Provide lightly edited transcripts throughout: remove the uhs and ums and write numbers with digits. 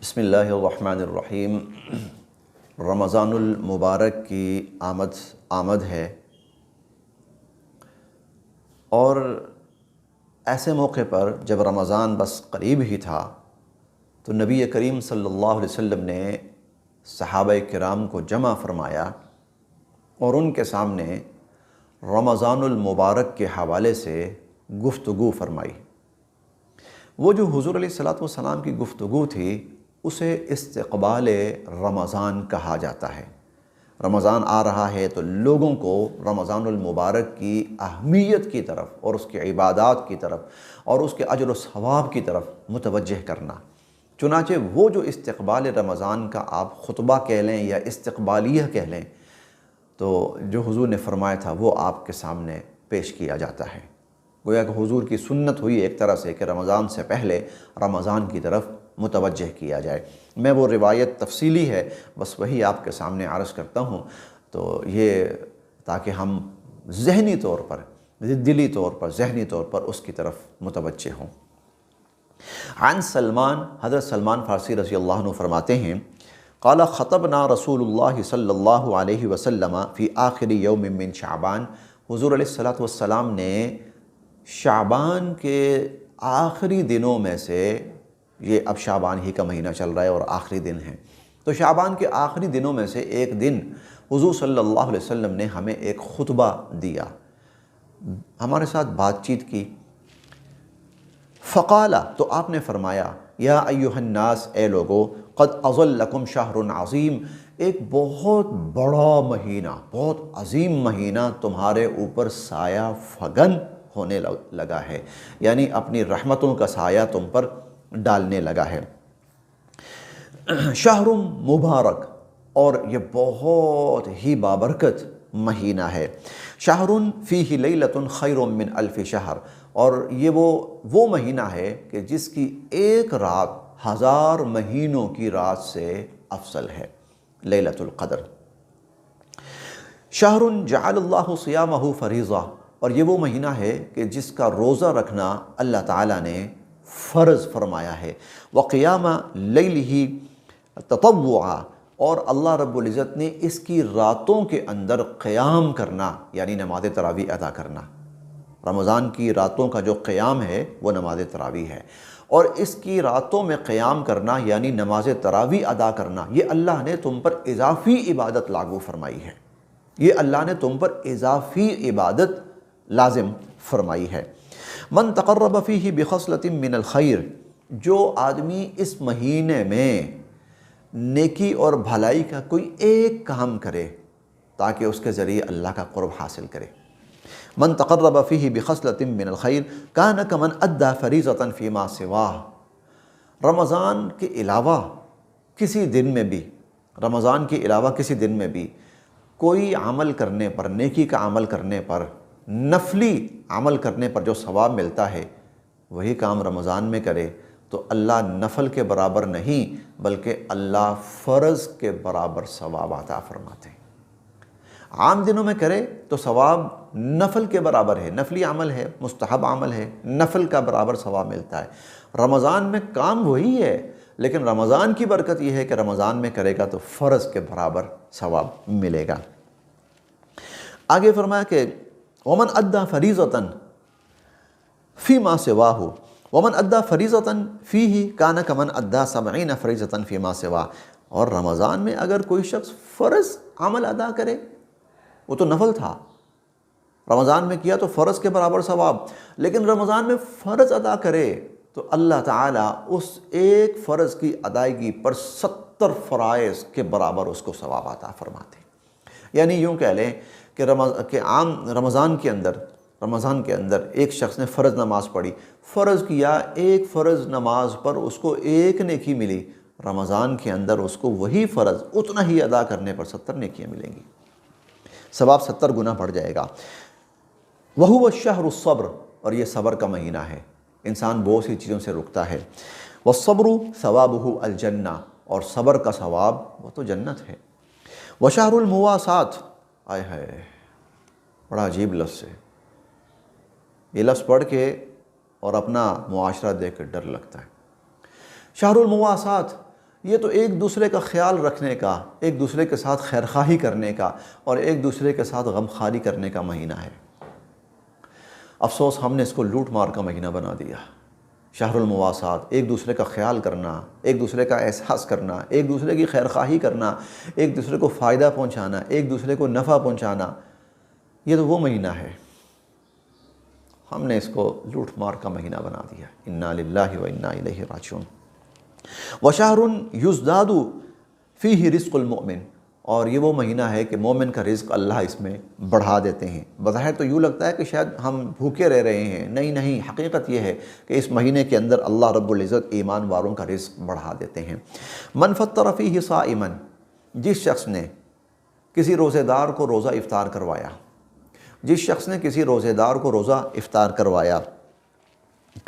بسم اللہ الرحمن الرحیم۔ رمضان المبارک کی آمد ہے، اور ایسے موقع پر جب رمضان بس قریب ہی تھا تو نبی کریم صلی اللہ علیہ وسلم نے صحابہ کرام کو جمع فرمایا اور ان کے سامنے رمضان المبارک کے حوالے سے گفتگو فرمائی۔ وہ جو حضور علیہ الصلوۃ والسلام کی گفتگو تھی اسے استقبال رمضان کہا جاتا ہے۔ رمضان آ رہا ہے تو لوگوں کو رمضان المبارک کی اہمیت کی طرف اور اس کی عبادات کی طرف اور اس کے اجر و ثواب کی طرف متوجہ کرنا۔ چنانچہ وہ جو استقبال رمضان کا آپ خطبہ کہہ لیں یا استقبالیہ کہہ لیں، تو جو حضور نے فرمایا تھا وہ آپ کے سامنے پیش کیا جاتا ہے۔ گویا کہ حضور کی سنت ہوئی ایک طرح سے کہ رمضان سے پہلے رمضان کی طرف متوجہ کیا جائے۔ میں وہ روایت تفصیلی ہے بس وہی آپ کے سامنے عرض کرتا ہوں، تو یہ تاکہ ہم ذہنی طور پر دلی طور پر ذہنی طور پر اس کی طرف متوجہ ہوں۔ عن سلمان، حضرت سلمان فارسی رضی اللہ عنہ فرماتے ہیں، قال خطبنا رسول اللہ صلی اللہ علیہ وسلم فی آخر یوم من شعبان، حضور علیہ الصلوۃ والسلام نے شعبان کے آخری دنوں میں سے، یہ اب شعبان ہی کا مہینہ چل رہا ہے اور آخری دن ہے، تو شعبان کے آخری دنوں میں سے ایک دن حضور صلی اللہ علیہ وسلم نے ہمیں ایک خطبہ دیا، ہمارے ساتھ بات چیت کی۔ فقال، تو آپ نے فرمایا، یا ایھا الناس، اے لوگو، قد اظلکم شہر عظیم، ایک بہت بڑا مہینہ، بہت عظیم مہینہ تمہارے اوپر سایہ فگن ہونے لگا ہے، یعنی اپنی رحمتوں کا سایہ تم پر ڈالنے لگا ہے۔ شہر مبارک، اور یہ بہت ہی بابرکت مہینہ ہے۔ شہر فیہ لیلۃ خیر من الف شہر، اور یہ وہ مہینہ ہے کہ جس کی ایک رات 1000 مہینوں کی رات سے افضل ہے، لیلۃ القدر۔ شہر جعل اللہ صیامہ فریضہ، اور یہ وہ مہینہ ہے کہ جس کا روزہ رکھنا اللہ تعالیٰ نے فرض فرمایا ہے۔ وقیام لیلہ تطوعا، اور اللہ رب العزت نے اس کی راتوں کے اندر قیام کرنا یعنی نماز تراویح ادا کرنا۔ رمضان کی راتوں کا جو قیام ہے وہ نماز تراویح ہے، اور اس کی راتوں میں قیام کرنا یعنی نماز تراویح ادا کرنا، یہ اللہ نے تم پر اضافی عبادت لاگو فرمائی ہے، یہ اللہ نے تم پر اضافی عبادت لازم فرمائی ہے۔ من تقرب فیہ بخصلۃ من الخیر، جو آدمی اس مہینے میں نیکی اور بھلائی کا کوئی ایک کام کرے تاکہ اس کے ذریعے اللہ کا قرب حاصل کرے۔ من تقرب فیہ بخصلۃ من الخیر کان کمن ادی فریضۃ فیما سواہ، رمضان کے علاوہ کسی دن میں بھی، رمضان کے علاوہ کسی دن میں بھی کوئی عمل کرنے پر، نیکی کا عمل کرنے پر، نفلی عمل کرنے پر جو ثواب ملتا ہے، وہی کام رمضان میں کرے تو اللہ نفل کے برابر نہیں بلکہ اللہ فرض کے برابر ثواب عطا فرماتے ہیں۔ عام دنوں میں کرے تو ثواب نفل کے برابر ہے، نفلی عمل ہے، مستحب عمل ہے، نفل کا برابر ثواب ملتا ہے۔ رمضان میں کام وہی ہے، لیکن رمضان کی برکت یہ ہے کہ رمضان میں کرے گا تو فرض کے برابر ثواب ملے گا۔ آگے فرمایا کہ ومن ادی فریضۃ فیما سواہ، ومن ادی فریضۃ فیہ کان کمن ادی 70 فریضۃ فیما سواہ، اور رمضان میں اگر کوئی شخص فرض عمل ادا کرے، وہ تو نفل تھا، رمضان میں کیا تو فرض کے برابر ثواب، لیکن رمضان میں فرض ادا کرے تو اللہ تعالیٰ اس ایک فرض کی ادائیگی پر 70 فرائض کے برابر اس کو ثواب عطا فرماتے ہیں۔ یعنی یوں کہہ لیں کہ عام رمضان کے اندر ایک شخص نے فرض نماز پڑھی، فرض کیا، ایک فرض نماز پر اس کو ایک نیکی ملی، رمضان کے اندر اس کو وہی فرض اتنا ہی ادا کرنے پر 70 نیکیاں ملیں گی، ثواب 70 گنا بڑھ جائے گا۔ وَهُوَ الشَّهْرُ الصَّبْرُ، اور یہ صبر کا مہینہ ہے، انسان بہت سی چیزوں سے رکتا ہے۔ وَالصَّبْرُ ثَوَابُهُ الْجَنَّةُ، اور صبر کا ثواب وہ تو جنت ہے۔ وَشَهْرُ الْمُوَاسَاةِ، آئے ہائے بڑا عجیب لفظ ہے، یہ لفظ پڑھ کے اور اپنا معاشرہ دیکھ کے ڈر لگتا ہے۔ شہر المواسات، یہ تو ایک دوسرے کا خیال رکھنے کا، ایک دوسرے کے ساتھ خیرخواہی کرنے کا اور ایک دوسرے کے ساتھ غمخواری کرنے کا مہینہ ہے۔ افسوس ہم نے اس کو لوٹ مار کا مہینہ بنا دیا۔ شہر المواسات، ایک دوسرے کا خیال کرنا، ایک دوسرے کا احساس کرنا، ایک دوسرے کی خیرخواہی کرنا، ایک دوسرے کو فائدہ پہنچانا، ایک دوسرے کو نفع پہنچانا، یہ تو وہ مہینہ ہے۔ ہم نے اس کو لوٹ مار کا مہینہ بنا دیا۔ انا للہ و انا الیہ راجعون۔ وشہر یزداد فیہ رزق المؤمن، اور یہ وہ مہینہ ہے کہ مومن کا رزق اللہ اس میں بڑھا دیتے ہیں۔ بظاہر تو یوں لگتا ہے کہ شاید ہم بھوکے رہ رہے ہیں، نہیں، حقیقت یہ ہے کہ اس مہینے کے اندر اللہ رب العزت ایمان والوں کا رزق بڑھا دیتے ہیں۔ من فطر فیہ صائما، جس شخص نے کسی روزے دار کو روزہ افطار کروایا، جس شخص نے کسی روزے دار کو روزہ افطار کروایا،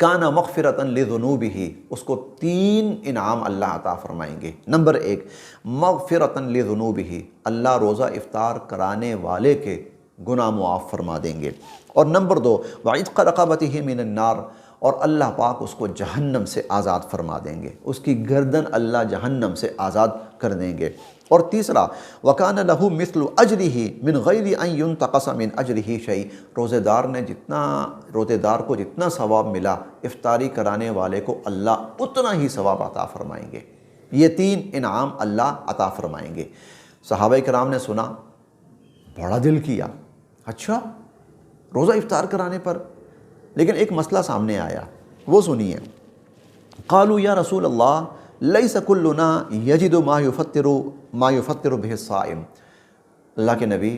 کان مغفرۃ لذنوبہ، اس کو 3 انعام اللہ عطا فرمائیں گے۔ نمبر 1، مغفرۃ لذنوبہ، اللہ روزہ افطار کرانے والے کے گناہ معاف فرما دیں گے۔ اور نمبر 2، وعتق رقبتہ من النار، اور اللہ پاک اس کو جہنم سے آزاد فرما دیں گے، اس کی گردن اللہ جہنم سے آزاد کر دیں گے۔ اور تیسرا، وَكَانَ لَهُ مِثْلُ أَجْرِهِ مِنْ غَيْرِ أَنْ يُنْتَقَصَ مِنْ أَجْرِهِ شَيْءٍ، روزے دار کو جتنا ثواب ملا افطاری کرانے والے کو اللہ اتنا ہی ثواب عطا فرمائیں گے۔ یہ 3 انعام اللہ عطا فرمائیں گے۔ صحابہ کرام نے سنا، بڑا دل کیا، اچھا روزہ افطار کرانے پر، لیکن ایک مسئلہ سامنے آیا، وہ سنیے۔ قالوا یا رسول اللہ لیس کلنا یجد ما یفطر بہ الصائم، اللہ کے نبی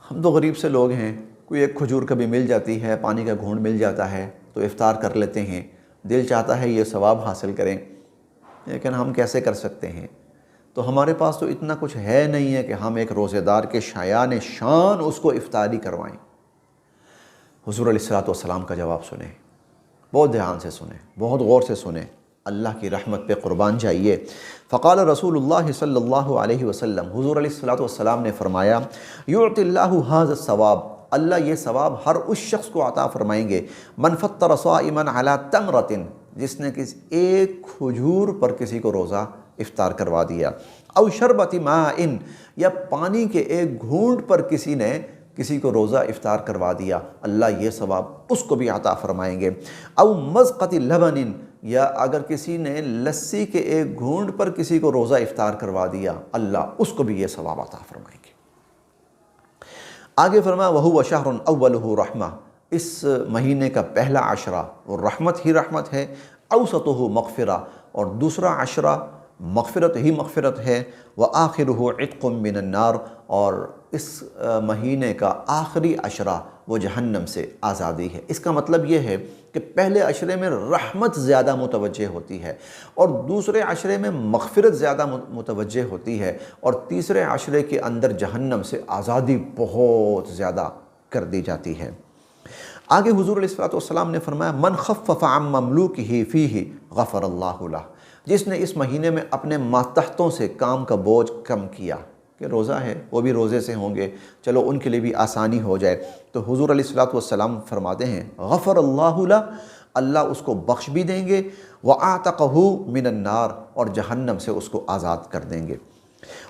ہم تو غریب سے لوگ ہیں، کوئی ایک کھجور کبھی مل جاتی ہے، پانی کا گھونٹ مل جاتا ہے تو افطار کر لیتے ہیں، دل چاہتا ہے یہ ثواب حاصل کریں، لیکن ہم کیسے کر سکتے ہیں؟ تو ہمارے پاس تو اتنا کچھ ہے نہیں ہے کہ ہم ایک روزے دار کے شایان شان اس کو افطاری کروائیں۔ حضور علیہ السلام کا جواب سنیں، بہت دھیان سے سنیں، بہت غور سے سنیں، اللہ کی رحمت پہ قربان جائیے۔ فقال رسول اللہ صلی اللہ علیہ وسلم، حضور علیہ السلام نے فرمایا، یعطی اللہ ھذا الثواب، اللہ یہ ثواب ہر اس شخص کو عطا فرمائیں گے، من فطر صائما علی تمرۃ، جس نے کسی ایک کھجور پر کسی کو روزہ افطار کروا دیا، او شربۃ ماء، یا پانی کے ایک گھونٹ پر کسی نے کسی کو روزہ افطار کروا دیا، اللہ یہ ثواب اس کو بھی عطا فرمائیں گے، او مزقۃ لبن، یا اگر کسی نے لسی کے ایک گھونٹ پر کسی کو روزہ افطار کروا دیا، اللہ اس کو بھی یہ ثواب عطا فرمائیں گے۔ آگے فرمایا وَهُوَ شَهْرٌ أَوَّلُهُ رَحْمَةٌ، اس مہینے کا پہلا عشرہ وہ رحمت ہی رحمت ہے، أَوْسَطُهُ مغفرہ، اور دوسرا عشرہ مغفرت ہی مغفرت ہے، وَآخِرُهُ عِتْقٌ مِّنَ النَّارِ، اور اس مہینے کا آخری عشرہ وہ جہنم سے آزادی ہے۔ اس کا مطلب یہ ہے کہ پہلے عشرے میں رحمت زیادہ متوجہ ہوتی ہے، اور دوسرے عشرے میں مغفرت زیادہ متوجہ ہوتی ہے، اور تیسرے عشرے کے اندر جہنم سے آزادی بہت زیادہ کر دی جاتی ہے۔ آگے حضور علیہ السلام نے فرمایا، من خفف عن مملوکہ فیہ غفر اللہ لہ، جس نے اس مہینے میں اپنے ماتحتوں سے کام کا بوجھ کم کیا، کہ روزہ ہے وہ بھی روزے سے ہوں گے، چلو ان کے لیے بھی آسانی ہو جائے، تو حضور علیہ السلام فرماتے ہیں غفر اللہ لہ، اللہ اس کو بخش بھی دیں گے، وَأَعْتَقَهُ مِنَ النَّارِ، اور جہنم سے اس کو آزاد کر دیں گے۔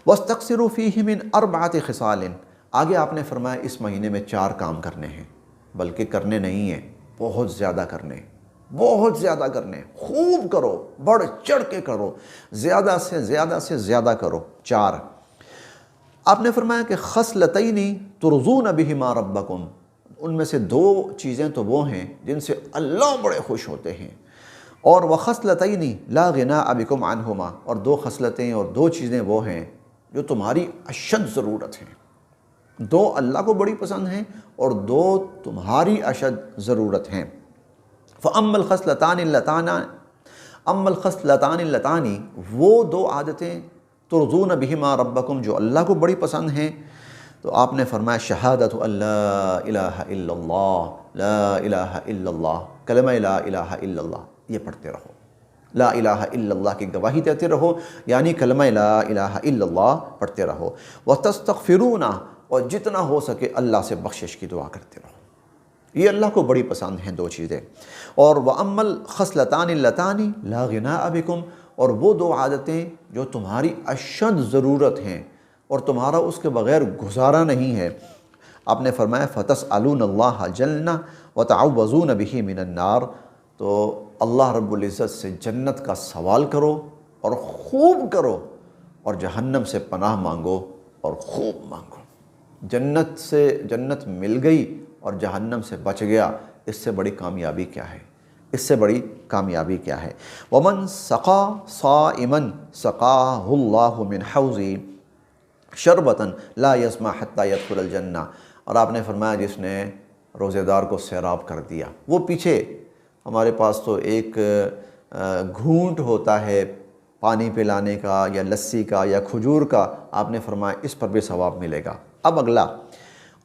وَاسْتَقْصِرُوا فِيهِ مِنْ أَرْبَعَةِ خِصَالٍ، آگے آپ نے فرمایا اس مہینے میں 4 کام کرنے ہیں، بلکہ کرنے نہیں ہیں، بہت زیادہ کرنے، بہت زیادہ کرنے، خوب کرو، بڑھ چڑھ کے کرو، زیادہ سے زیادہ کرو۔ 4 آپ نے فرمایا کہ خصلتین ترضون بہما ربکم، ان میں سے 2 چیزیں تو وہ ہیں جن سے اللہ بڑے خوش ہوتے ہیں، اور وخصلتین لا غناء بکم عنہما، اور 2 خصلتیں اور 2 چیزیں وہ ہیں جو تمہاری اشد ضرورت ہیں، 2 اللہ کو بڑی پسند ہیں اور 2 تمہاری اشد ضرورت ہیں۔ فَأَمَّا الْخَصْلَتَانِ اللَّتَانِ، وہ 2 عادتیں ترضون بہما ربکم جو اللہ کو بڑی پسند ہیں، تو آپ نے فرمایا شہادت لا الہ الا اللہ، لا الہ الا اللہ، کلمہ لا الہ الا اللہ یہ پڑھتے رہو، لا الہ الا اللہ کی گواہی دیتے رہو، یعنی کلمہ لا الہ الا اللہ پڑھتے رہو، وَتَسْتَغْفِرُونَ، اور جتنا ہو سکے اللہ سے بخشش کی دعا کرتے رہو۔ یہ اللہ کو بڑی پسند ہیں دو چیزیں۔ اور وَأَمَّا الْخَصْلَتَانِ اللَّتَانِ لَا غِنَاءَ بِكُمْ، اور وہ دو عادتیں جو تمہاری اشد ضرورت ہیں اور تمہارا اس کے بغیر گزارا نہیں ہے۔ آپ نے فرمایا فَتَسْأَلُونَ اللَّهَ الْجَنَّةَ وَتَعَوَّذُونَ بِهِ مِنَ النَّارِ، تو اللہ رب العزت سے جنت کا سوال کرو اور خوب کرو، اور جہنم سے پناہ مانگو اور خوب مانگو۔ جنت مل گئی اور جہنم سے بچ گیا، اس سے بڑی کامیابی کیا ہے؟ اس سے بڑی کامیابی کیا ہے؟ وَمَنْ سَقَى صَائِمًا سَقَاهُ اللَّهُ مِنْ حَوْضِهِ شَرْبَةً لَا يَسْمَعُ حَتَّى يَدْخُلَ الْجَنَّةَ، اور آپ نے فرمایا جس نے روزے دار کو سیراب کر دیا، وہ پیچھے ہمارے پاس تو ایک گھونٹ ہوتا ہے پانی پلانے کا یا لسی کا یا کھجور کا، آپ نے فرمایا اس پر بھی ثواب ملے گا۔ اب اگلا،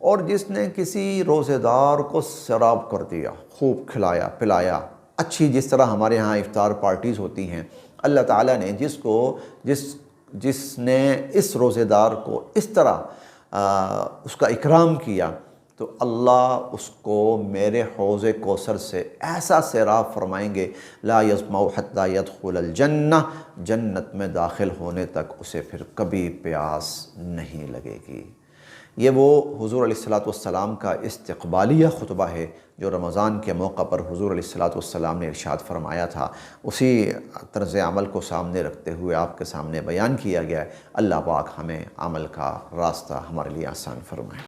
اور جس نے کسی روزے دار کو سیراب کر دیا، خوب کھلایا پلایا، اچھی جس طرح ہمارے ہاں افطار پارٹیز ہوتی ہیں، اللہ تعالیٰ نے جس نے اس روزے دار کو اس طرح اس کا اکرام کیا، تو اللہ اس کو میرے حوض کوثر سے ایسا سیراب فرمائیں گے، لا یظمأ حتی یدخل الجنہ، جنت میں داخل ہونے تک اسے پھر کبھی پیاس نہیں لگے گی۔ یہ وہ حضور علیہ السلام کا استقبالیہ خطبہ ہے جو رمضان کے موقع پر حضور علیہ السلام نے ارشاد فرمایا تھا، اسی طرز عمل کو سامنے رکھتے ہوئے آپ کے سامنے بیان کیا گیا ہے۔ اللہ پاک ہمیں عمل کا راستہ ہمارے لیے آسان فرمائے۔